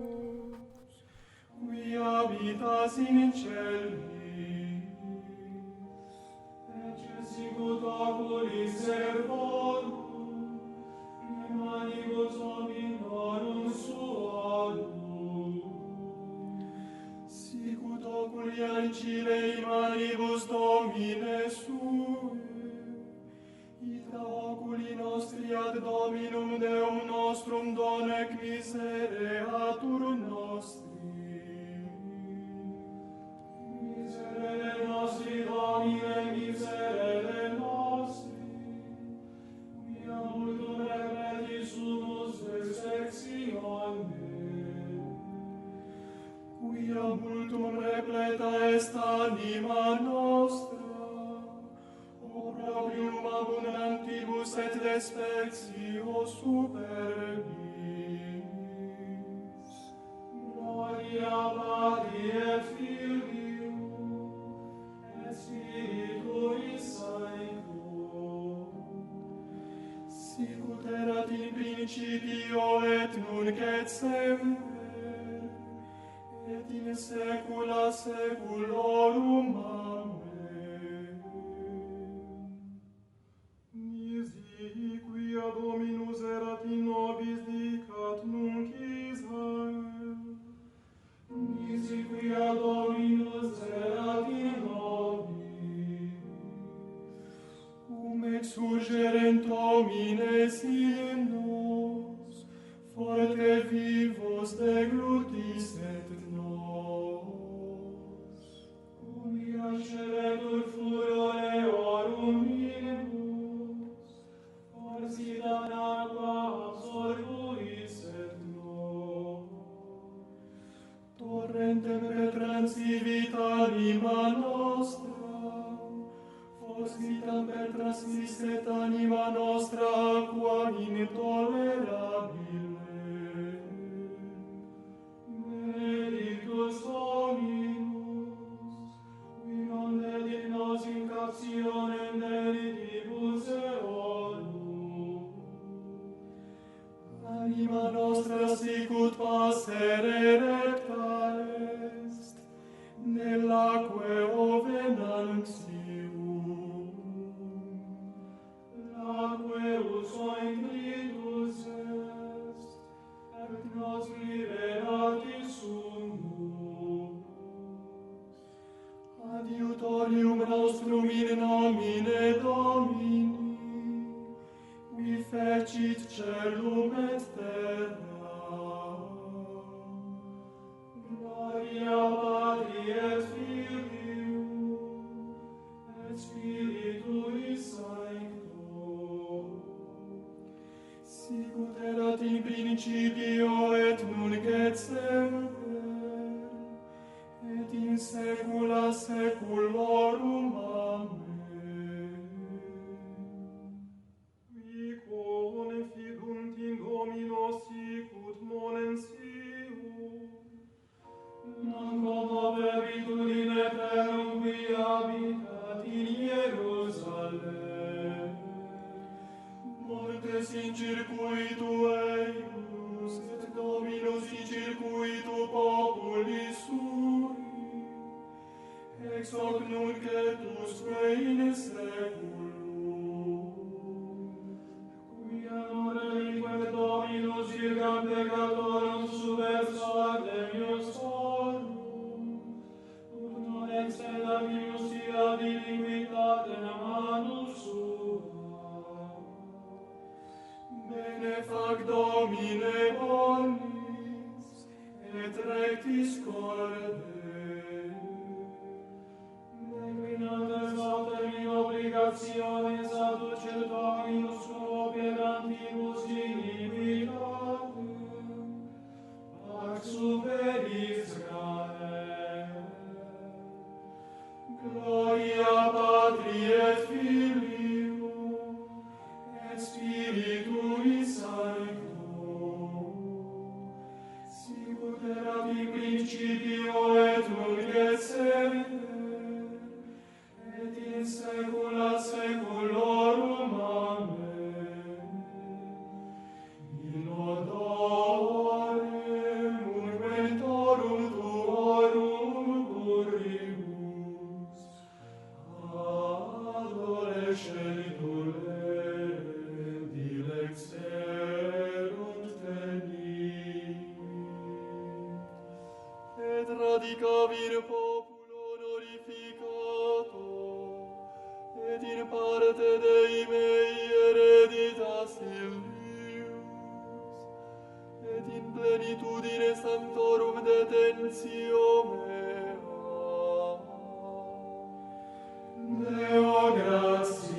Sicut oculi ancile imanibus Domine sue, ita oculi nostri ad Dominum Deum nostrum donec misereatur nostri. Miserere nostri Domine, miserere nostri, quia multum repleti sumus vexectione, quia multum repleta est anima nostra, opprobrium abundantibus et despectio superbis. Gloria Patri et Filio, et Spiritui Sancto, sicut erat in principio et nunc et semper, et in saecula saeculorum. Amen. Nisi quia Dominus erat in nobis dicat nunc Israel. Nisi quia Dominus erat in nobis. Cum exsurgerent homines in nos, forte vivos deglutis et nos. Cum iasceretur furore orum minus, forsitat aqua absorbuis et nos. Torrentem petransivit anima nostra, forsitam pertransisset anima nostra aqua intolerabile. Benedictus Dominus, qui non dedit nos in captionem delitibus eorum. Anima nostra sicut passere recta est, nellaque ovenantium. Laque us ointritus est, bone Domini, qui fecit celum et terra. Gloria Patri et Filii et Spiritui Sancto, sicut erat in principio et nunc et semper, et in saecula saeculorum. Amen. Qui confidunt in Domino sicut monens non como perditur in eternum qui habitat in Hierusalem. Mortes in circuitu eius, et Dominus in circuitu populi sui, ex hoc nunc et usque in saeculum. Quia non reliquet Dominus circam peccatorum subverso ad Deus forum, ut non excedat minutia di iniquitate manus sua. Bene fac Domine bonis, et rectis corde. Declinantes autem in obligationes aducet Dominus suo piedantibus iniquitatem, pax super Israel. Gloria Patri et Filii et Spiritui Sancto, sicut erat in principio et nunc et semper, et in saecula saeculorum. Amen. In odorem ungmentorum tuorum curribus, adolescentur dilexerunt tenit, et radicavir populo glorificato, et in parte Dei mei hereditas illius, et in plenitudine sanctorum detentio mea. Deo gratias.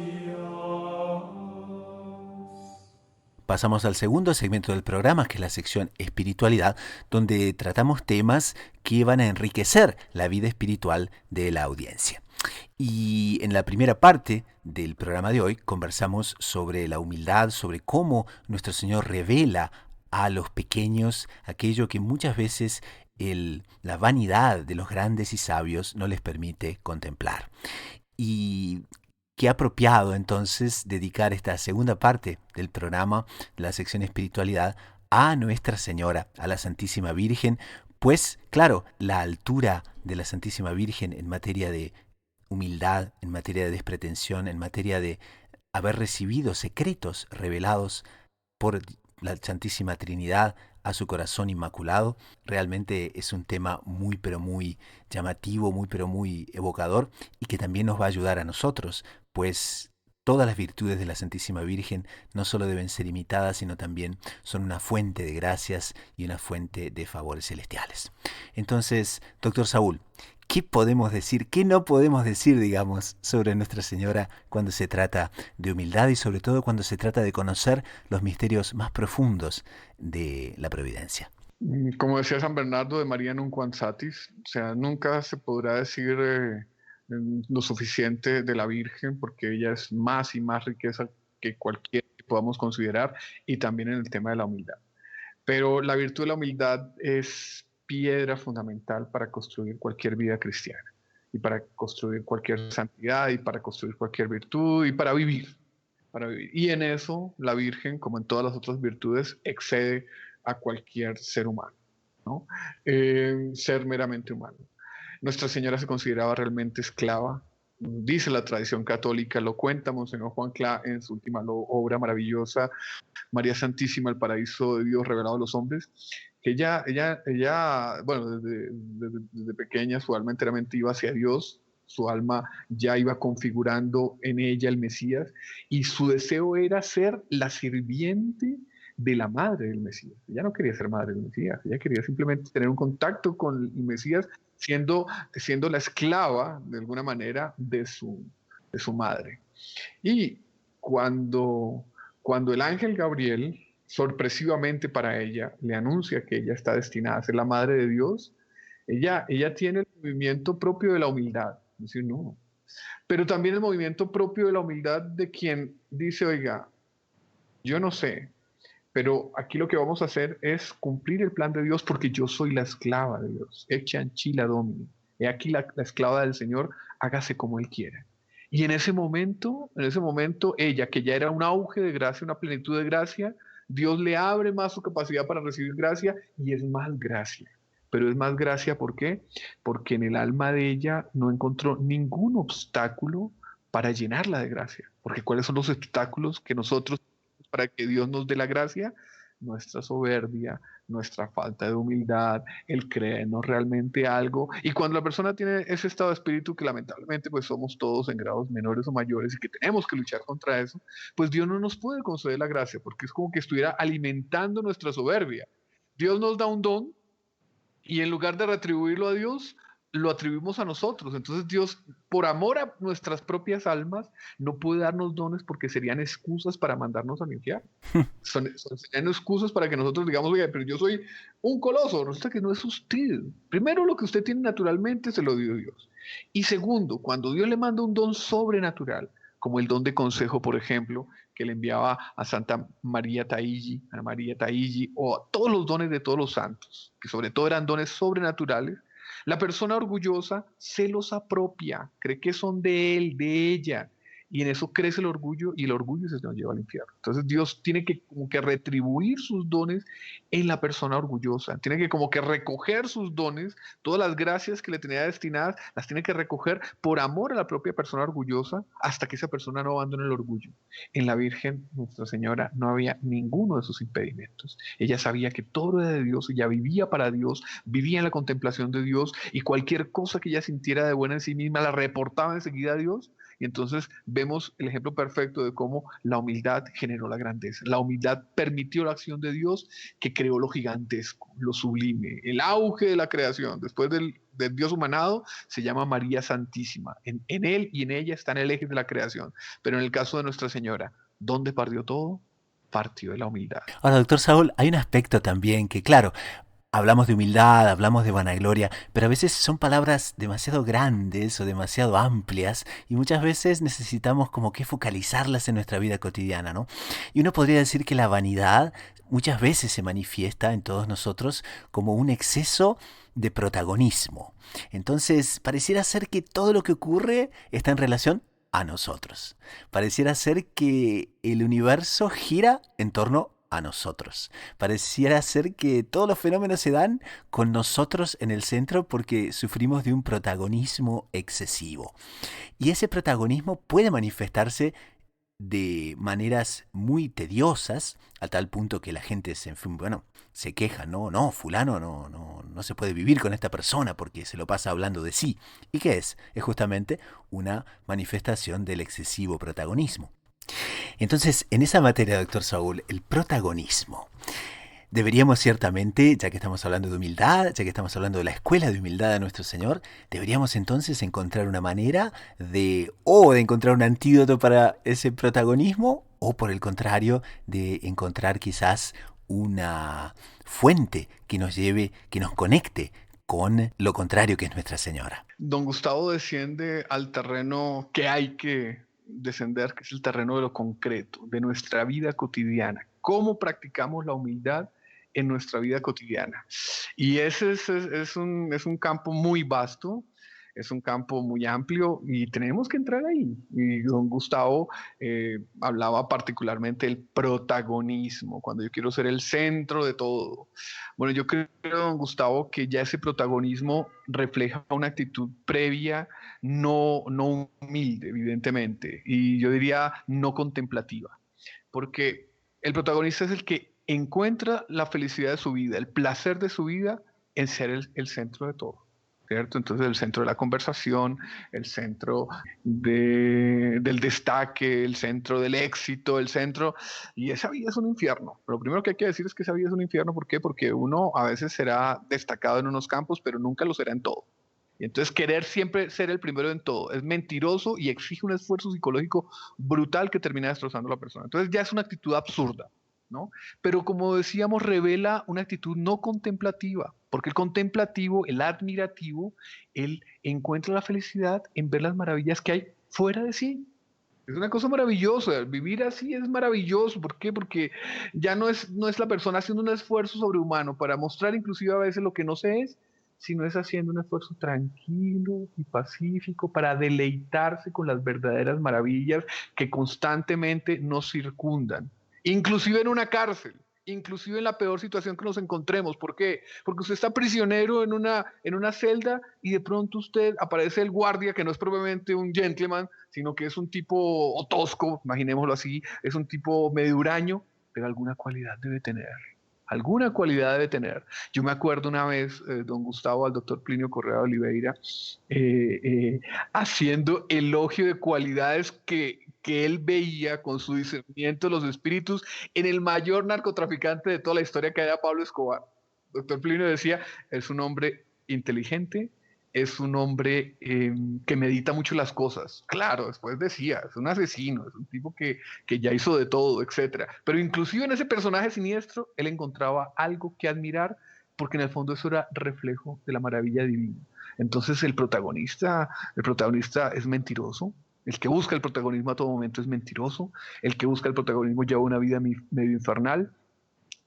Pasamos al segundo segmento del programa, que es la sección espiritualidad, donde tratamos temas que van a enriquecer la vida espiritual de la audiencia. Y en la primera parte del programa de hoy conversamos sobre la humildad, sobre cómo nuestro Señor revela a los pequeños aquello que muchas veces la vanidad de los grandes y sabios no les permite contemplar. Y qué apropiado entonces dedicar esta segunda parte del programa, de la sección espiritualidad, a Nuestra Señora, a la Santísima Virgen, pues claro, la altura de la Santísima Virgen en materia de humildad, en materia de despretensión, en materia de haber recibido secretos revelados por la Santísima Trinidad a su corazón inmaculado, realmente es un tema muy pero muy llamativo, muy pero muy evocador, y que también nos va a ayudar a nosotros, pues todas las virtudes de la Santísima Virgen no solo deben ser imitadas, sino también son una fuente de gracias y una fuente de favores celestiales. Entonces, doctor Saúl, ¿qué podemos decir, qué no podemos decir, digamos, sobre Nuestra Señora cuando se trata de humildad y sobre todo cuando se trata de conocer los misterios más profundos de la providencia? Como decía San Bernardo de María nunquam satis, o sea, nunca se podrá decir lo suficiente de la Virgen, porque ella es más y más riqueza que cualquier que podamos considerar, y también en el tema de la humildad. Pero la virtud de la humildad es piedra fundamental para construir cualquier vida cristiana, y para construir cualquier santidad, y para construir cualquier virtud, y para vivir. Y en eso la Virgen, como en todas las otras virtudes, excede a cualquier ser humano, ¿no? Ser meramente humano. Nuestra Señora se consideraba realmente esclava, dice la tradición católica, lo cuenta Monseñor Juan Clá en su última obra maravillosa, María Santísima, el paraíso de Dios revelado a los hombres, que ella bueno, desde pequeña su alma enteramente iba hacia Dios, su alma ya iba configurando en ella el Mesías, y su deseo era ser la sirviente de la madre del Mesías. Ella no quería ser madre del Mesías, ella quería simplemente tener un contacto con el Mesías siendo la esclava, de alguna manera, de su madre. Y cuando, cuando el ángel Gabriel, sorpresivamente para ella, le anuncia que ella está destinada a ser la madre de Dios, ella tiene el movimiento propio de la humildad. Es decir, no. Pero también el movimiento propio de la humildad de quien dice, oiga, yo no sé, pero aquí lo que vamos a hacer es cumplir el plan de Dios porque yo soy la esclava de Dios. Echan chila domini. He aquí la esclava del Señor, hágase como Él quiera. Y en ese momento, ella, que ya era un auge de gracia, una plenitud de gracia, Dios le abre más su capacidad para recibir gracia y es más gracia. Pero es más gracia, ¿por qué? Porque en el alma de ella no encontró ningún obstáculo para llenarla de gracia. Porque ¿cuáles son los obstáculos que nosotros para que Dios nos dé la gracia? Nuestra soberbia, nuestra falta de humildad, el creernos realmente algo. Y cuando la persona tiene ese estado de espíritu que lamentablemente pues somos todos en grados menores o mayores y que tenemos que luchar contra eso, pues Dios no nos puede conceder la gracia porque es como que estuviera alimentando nuestra soberbia. Dios nos da un don y en lugar de retribuirlo a Dios, lo atribuimos a nosotros. Entonces Dios, por amor a nuestras propias almas, no puede darnos dones porque serían excusas para mandarnos al infierno. Serían excusas para que nosotros digamos, oiga, pero yo soy un coloso. Resulta que no es usted. Primero, lo que usted tiene naturalmente se lo dio Dios. Y segundo, cuando Dios le manda un don sobrenatural, como el don de consejo, por ejemplo, que le enviaba a Santa María Taigi, a María Taigi, o a todos los dones de todos los santos, que sobre todo eran dones sobrenaturales, la persona orgullosa se los apropia, cree que son de él, de ella, y en eso crece el orgullo y el orgullo se nos lleva al infierno. Entonces Dios tiene que como que retribuir sus dones en la persona orgullosa, tiene que como que recoger sus dones, todas las gracias que le tenía destinadas, las tiene que recoger por amor a la propia persona orgullosa hasta que esa persona no abandone el orgullo. En la Virgen, Nuestra Señora, no había ninguno de esos impedimentos. Ella sabía que todo era de Dios, ella vivía para Dios, vivía en la contemplación de Dios y cualquier cosa que ella sintiera de buena en sí misma la reportaba enseguida a Dios. Y entonces vemos el ejemplo perfecto de cómo la humildad generó la grandeza. La humildad permitió la acción de Dios que creó lo gigantesco, lo sublime, el auge de la creación. Después del Dios humanado se llama María Santísima. En él y en ella está en el eje de la creación. Pero en el caso de Nuestra Señora, ¿dónde partió todo? Partió de la humildad. Ahora, doctor Saúl, hay un aspecto también que, claro, hablamos de humildad, hablamos de vanagloria, pero a veces son palabras demasiado grandes o demasiado amplias y muchas veces necesitamos como que focalizarlas en nuestra vida cotidiana, ¿no? Y uno podría decir que la vanidad muchas veces se manifiesta en todos nosotros como un exceso de protagonismo. Entonces, pareciera ser que todo lo que ocurre está en relación a nosotros. Pareciera ser que el universo gira en torno a nosotros. Pareciera ser que todos los fenómenos se dan con nosotros en el centro porque sufrimos de un protagonismo excesivo. Y ese protagonismo puede manifestarse de maneras muy tediosas, a tal punto que la gente se queja, no, fulano no se puede vivir con esta persona porque se lo pasa hablando de sí. ¿Y qué es? Es justamente una manifestación del excesivo protagonismo. Entonces, en esa materia, doctor Saúl, el protagonismo. Deberíamos ciertamente, ya que estamos hablando de humildad, ya que estamos hablando de la escuela de humildad de nuestro Señor, deberíamos entonces encontrar una manera de encontrar un antídoto para ese protagonismo, o por el contrario, de encontrar quizás una fuente que nos lleve, que nos conecte con lo contrario que es Nuestra Señora. Don Gustavo desciende al terreno que hay que descender, que es el terreno de lo concreto, de nuestra vida cotidiana. ¿Cómo practicamos la humildad en nuestra vida cotidiana? Y ese es un campo muy vasto, es un campo muy amplio y tenemos que entrar ahí. Y don Gustavo hablaba particularmente del protagonismo, cuando yo quiero ser el centro de todo. Bueno, yo creo, don Gustavo, que ya ese protagonismo refleja una actitud previa, no humilde, evidentemente, y yo diría no contemplativa, porque el protagonista es el que encuentra la felicidad de su vida, el placer de su vida en ser el centro de todo. ¿cierto? Entonces el centro de la conversación, el centro del destaque, el centro del éxito, el centro... Y esa vida es un infierno. Lo primero que hay que decir es que esa vida es un infierno. ¿Por qué? Porque uno a veces será destacado en unos campos, pero nunca lo será en todo. Y entonces querer siempre ser el primero en todo es mentiroso y exige un esfuerzo psicológico brutal que termina destrozando a la persona. Entonces ya es una actitud absurda, ¿no? Pero como decíamos, revela una actitud no contemplativa, porque el contemplativo, el admirativo, él encuentra la felicidad en ver las maravillas que hay fuera de sí. Es una cosa maravillosa, vivir así es maravilloso. ¿Por qué? Porque ya no es la persona haciendo un esfuerzo sobrehumano para mostrar inclusive a veces lo que no se es, sino es haciendo un esfuerzo tranquilo y pacífico para deleitarse con las verdaderas maravillas que constantemente nos circundan, inclusive en una cárcel, inclusive en la peor situación que nos encontremos. ¿Por qué? Porque usted está prisionero en una celda y de pronto usted aparece el guardia, que no es propiamente un gentleman, sino que es un tipo tosco, imaginémoslo así, es un tipo medio huraño, pero alguna cualidad debe tener. Alguna cualidad debe tener. Yo me acuerdo una vez, don Gustavo, al doctor Plinio Correa de Oliveira, eh, eh, haciendo elogio de cualidades que él veía con su discernimiento de los espíritus en el mayor narcotraficante de toda la historia, que era Pablo Escobar. Doctor Plinio decía, es un hombre inteligente, es un hombre que medita mucho las cosas. Claro, después decía, es un asesino, es un tipo que ya hizo de todo, etcétera. Pero inclusive en ese personaje siniestro, él encontraba algo que admirar, porque en el fondo eso era reflejo de la maravilla divina. Entonces el protagonista es mentiroso. El que busca el protagonismo a todo momento es mentiroso. El que busca el protagonismo lleva una vida medio infernal,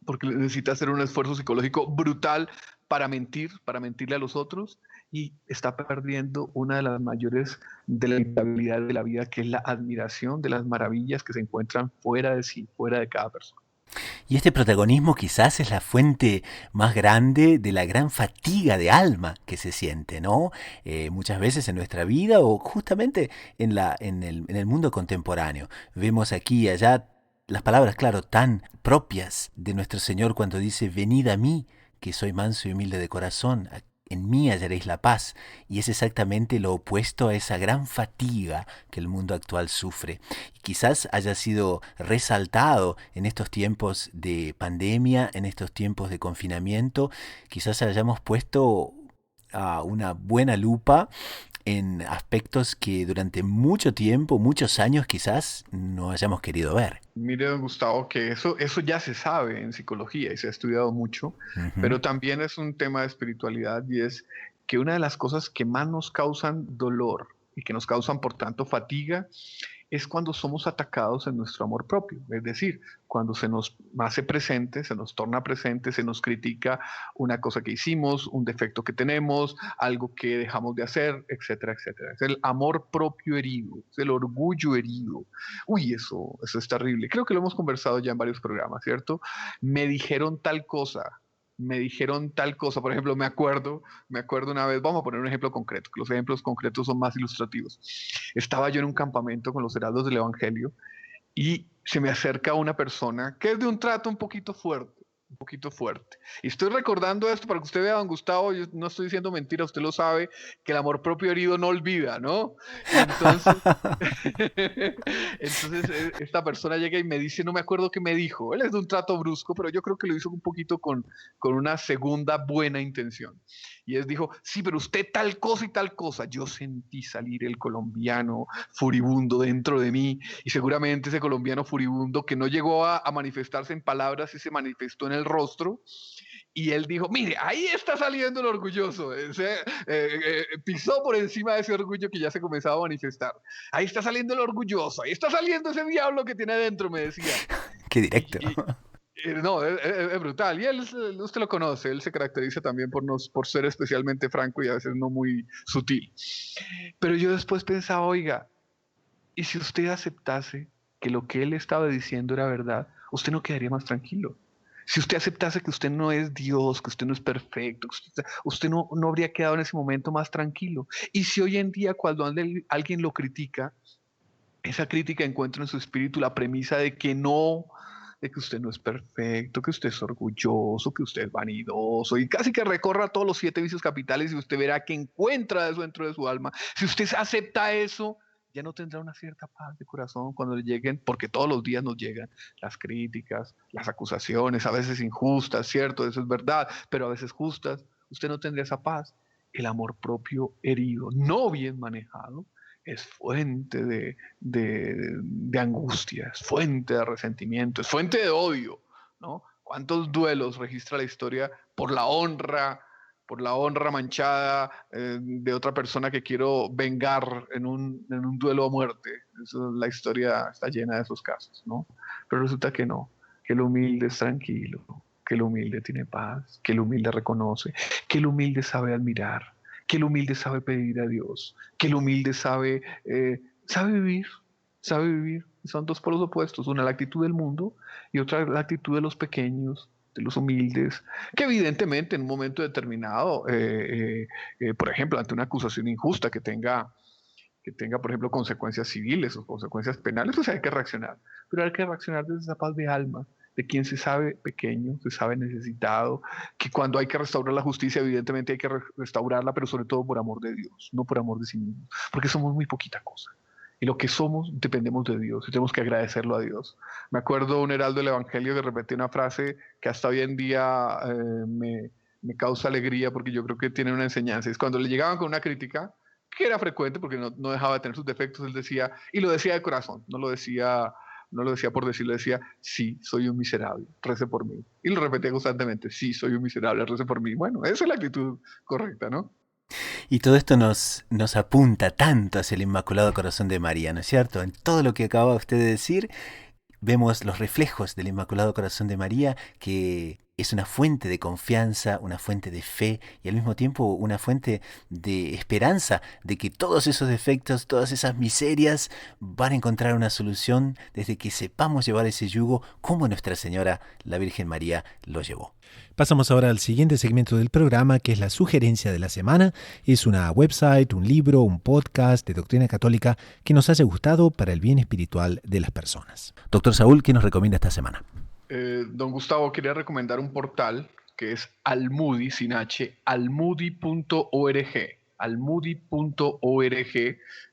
porque necesita hacer un esfuerzo psicológico brutal para mentir, para mentirle a los otros, y está perdiendo una de las mayores deleitabilidades de la vida, que es la admiración de las maravillas que se encuentran fuera de sí, fuera de cada persona. Y este protagonismo quizás es la fuente más grande de la gran fatiga de alma que se siente, ¿no? Muchas veces en nuestra vida o justamente en el mundo contemporáneo. Vemos aquí y allá las palabras, claro, tan propias de nuestro Señor cuando dice, venid a mí, que soy manso y humilde de corazón, en mí hallaréis la paz. Y es exactamente lo opuesto a esa gran fatiga que el mundo actual sufre. Y quizás haya sido resaltado en estos tiempos de pandemia, en estos tiempos de confinamiento, quizás hayamos puesto a una buena lupa en aspectos que durante mucho tiempo, muchos años quizás, no hayamos querido ver. Mire, don Gustavo, que eso ya se sabe en psicología y se ha estudiado mucho, Ujú. pero también es un tema de espiritualidad, y es que una de las cosas que más nos causan dolor y que nos causan, por tanto, fatiga, es cuando somos atacados en nuestro amor propio. Es decir, cuando se nos hace presente, se nos torna presente, se nos critica una cosa que hicimos, un defecto que tenemos, algo que dejamos de hacer, etcétera, etcétera. Es el amor propio herido, es el orgullo herido. Uy, eso es terrible. Creo que lo hemos conversado ya en varios programas, ¿cierto? Me dijeron tal cosa. Me dijeron tal cosa. Por ejemplo, me acuerdo una vez, vamos a poner un ejemplo concreto, que los ejemplos concretos son más ilustrativos. Estaba yo en un campamento con los heraldos del Evangelio, y se me acerca una persona que es de un trato un poquito fuerte, un poquito fuerte. Y estoy recordando esto para que usted vea, don Gustavo, yo no estoy diciendo mentira, usted lo sabe, que el amor propio herido no olvida, ¿no? Y entonces, entonces esta persona llega y me dice, no me acuerdo qué me dijo, él es de un trato brusco, pero yo creo que lo hizo un poquito con una segunda buena intención. Y él dijo, sí, pero usted tal cosa y tal cosa. Yo sentí salir el colombiano furibundo dentro de mí, y seguramente ese colombiano furibundo, que no llegó a manifestarse en palabras y se manifestó en el rostro, y él dijo, mire, ahí está saliendo el orgulloso. Pisó por encima de ese orgullo que ya se comenzaba a manifestar. Ahí está saliendo el orgulloso, ahí está saliendo ese diablo que tiene adentro, me decía. Qué Y, directo. y, no, es brutal. Y él, usted lo conoce, él se caracteriza también por ser especialmente franco y a veces no muy sutil. Pero yo después pensaba, oiga, ¿y si usted aceptase que lo que él estaba diciendo era verdad, usted no quedaría más tranquilo? Si usted aceptase que usted no es Dios, que usted no es perfecto, que usted no habría quedado en ese momento más tranquilo. Y si hoy en día, cuando alguien lo critica, esa crítica encuentra en su espíritu la premisa de que usted no es perfecto, que usted es orgulloso, que usted es vanidoso, y casi que recorra todos los 7 vicios capitales y usted verá que encuentra eso dentro de su alma. Si usted acepta eso, ya no tendrá una cierta paz de corazón cuando le lleguen, porque todos los días nos llegan las críticas, las acusaciones, a veces injustas, cierto, eso es verdad, pero a veces justas. Usted no tendría esa paz. El amor propio herido, no bien manejado, es fuente de angustia, es fuente de resentimiento, es fuente de odio, ¿no? ¿Cuántos duelos registra la historia por la honra manchada de otra persona que quiero vengar en un duelo a muerte? La historia está llena de esos casos, ¿no? Pero resulta que no, que el humilde es tranquilo, que el humilde tiene paz, que el humilde reconoce, que el humilde sabe admirar, que el humilde sabe pedir a Dios, que el humilde sabe vivir, sabe vivir. Son 2 polos opuestos, una la actitud del mundo y otra la actitud de los pequeños, de los humildes, que evidentemente en un momento determinado, por ejemplo, ante una acusación injusta que tenga, por ejemplo, consecuencias civiles o consecuencias penales, pues hay que reaccionar. Pero hay que reaccionar desde esa paz de alma, de quien se sabe pequeño, se sabe necesitado, que cuando hay que restaurar la justicia, evidentemente hay que restaurarla, pero sobre todo por amor de Dios, no por amor de sí mismos, porque somos muy poquita cosa. Y lo que somos dependemos de Dios y tenemos que agradecerlo a Dios. Me acuerdo un heraldo del Evangelio que repetía una frase que hasta hoy en día me causa alegría porque yo creo que tiene una enseñanza. Es cuando le llegaban con una crítica, que era frecuente porque no dejaba de tener sus defectos, él decía, y lo decía de corazón, no lo decía por decirlo, decía, sí, soy un miserable, rece por mí. Y lo repetía constantemente, sí, soy un miserable, rece por mí. Bueno, esa es la actitud correcta, ¿no? Y todo esto nos apunta tanto hacia el Inmaculado Corazón de María, ¿no es cierto? En todo lo que acaba usted de decir, vemos los reflejos del Inmaculado Corazón de María, que es una fuente de confianza, una fuente de fe y al mismo tiempo una fuente de esperanza de que todos esos defectos, todas esas miserias van a encontrar una solución desde que sepamos llevar ese yugo como Nuestra Señora, la Virgen María, lo llevó. Pasamos ahora al siguiente segmento del programa, que es la sugerencia de la semana. Es una website, un libro, un podcast de doctrina católica que nos haya gustado para el bien espiritual de las personas. Doctor Saúl, ¿qué nos recomienda esta semana? Don Gustavo, quería recomendar un portal que es Almudi, sin H, almudi.org,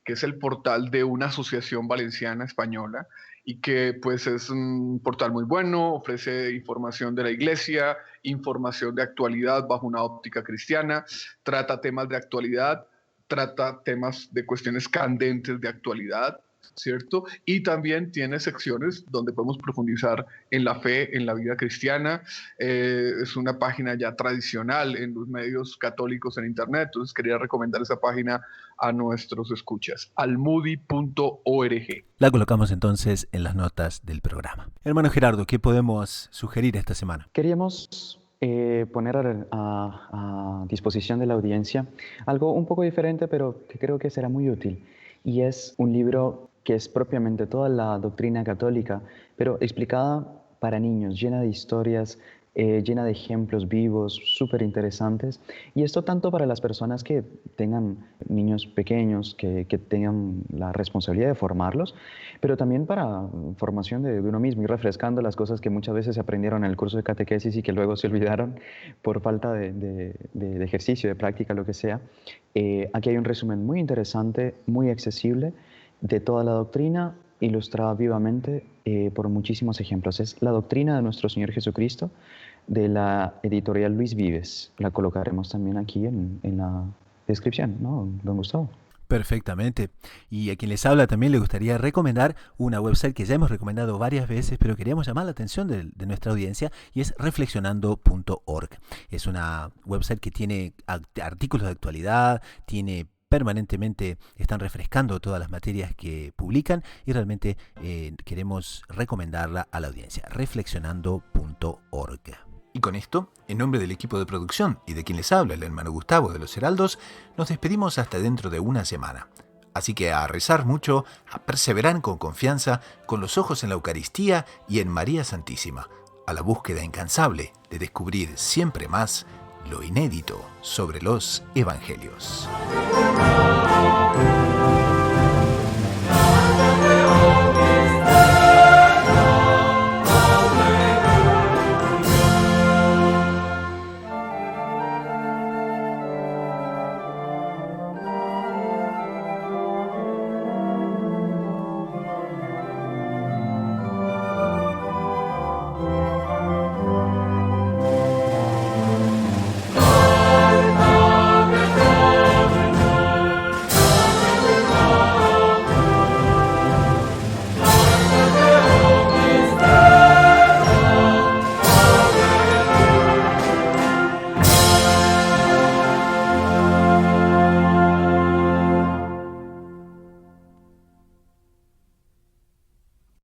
que es el portal de una asociación valenciana española y que pues es un portal muy bueno, ofrece información de la iglesia, información de actualidad bajo una óptica cristiana, trata temas de actualidad, trata temas de cuestiones candentes de actualidad, ¿cierto? Y también tiene secciones donde podemos profundizar en la fe, en la vida cristiana. Es una página ya tradicional en los medios católicos en internet, entonces quería recomendar esa página a nuestros escuchas, almudi.org. La colocamos entonces en las notas del programa. Hermano Gerardo, ¿qué podemos sugerir esta semana? Queríamos poner a disposición de la audiencia algo un poco diferente, pero que creo que será muy útil. Y es un libro que es propiamente toda la doctrina católica, pero explicada para niños, llena de historias, llena de ejemplos vivos, súper interesantes. Y esto tanto para las personas que tengan niños pequeños, que tengan la responsabilidad de formarlos, pero también para formación de uno mismo, y refrescando las cosas que muchas veces se aprendieron en el curso de catequesis y que luego se olvidaron por falta de ejercicio, de práctica, lo que sea. Aquí hay un resumen muy interesante, muy accesible, de toda la doctrina, ilustrada vivamente por muchísimos ejemplos. Es La Doctrina de Nuestro Señor Jesucristo, de la editorial Luis Vives. La colocaremos también aquí en la descripción, ¿no, don Gustavo? Perfectamente. Y a quien les habla también le gustaría recomendar una website que ya hemos recomendado varias veces, pero queríamos llamar la atención de nuestra audiencia, y es reflexionando.org. Es una website que tiene artículos de actualidad, permanentemente están refrescando todas las materias que publican y realmente queremos recomendarla a la audiencia, reflexionando.org. Y con esto, en nombre del equipo de producción y de quien les habla, el hermano Gustavo de los Heraldos, nos despedimos hasta dentro de una semana. Así que a rezar mucho, a perseverar con confianza, con los ojos en la Eucaristía y en María Santísima, a la búsqueda incansable de descubrir siempre más lo inédito sobre los Evangelios.